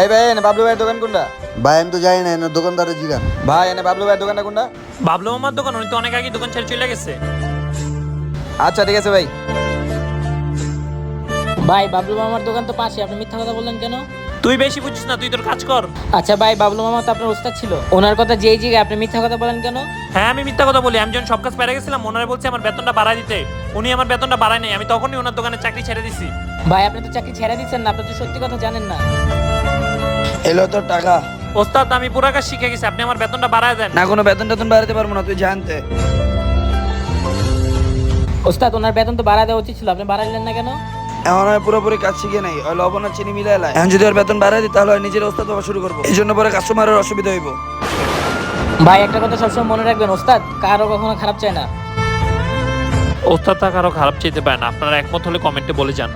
এই ভাই এনে বাবলু ভাইয়ের দোকান কোনটা? ভাই আমি তো জানি না এনার দোকানদারের জিগান। ভাই এনে বাবলু ভাইয়ের দোকানটা কোনটা? বাবলু মামার দোকান, উনি তো অনেক আগে দোকান ছেড়ে চলে গেছে। আচ্ছা ঠিক আছে ভাই। ভাই বাবলু মামার দোকান তো পাশে, আপনি মিথ্যা কথা বললেন কেন? তুই বেশি বুঝছিস না, তুই তোর কাজ কর। আচ্ছা ভাই, বাবলু মামা তো আপনার ওস্তাদ ছিল, ওনার কথা যেই জায়গায় আপনি মিথ্যা কথা বলেন কেন? হ্যাঁ আমি মিথ্যা কথা বলি, আমি যখন সব কাজ পেরে গেছিলাম ওনারা বলছে আমার বেতনটা বাড়ায় দিতে, উনি আমার বেতনটা বাড়ায় নাই, আমি তখনই ওনার দোকানে চাকরি ছেড়ে দিছি। ভাই আপনি তো চাকরি ছেড়ে দিচ্ছেন না, আপনি তো সত্যি কথা জানেন না। এলো তোর টাকা। ওস্তাদ আমি পুরো কাজ শিখে গেছি, আপনি আমার বেতনটা বাড়ায় দেন। না কোনো বেতন টেতন বাড়াতে পারবো না, তুই জানতে। ওস্তাদ ওনার বেতন তো বাড়া দেওয়া উচিত ছিল, আপনি বাড়াইলেন না কেন? এখন আমি পুরোপুরি কাজ শিখে নাই, ওই লবণ আর চিনি মিলাই লাই। এখন যদি ওর বেতন বাড়াই দিই তাহলে ওই নিজের ওস্তাদ হওয়া শুরু করবো, এই জন্য পরে কাস্টমারের অসুবিধা হইব। ভাই একটা কথা সবসময় মনে রাখবেন, ওস্তাদ কারো কখনো খারাপ চায় না। ওস্তাদ তা কারো খারাপ চাইতে পারে না, আপনারা একমত হলে কমেন্টে বলে যান।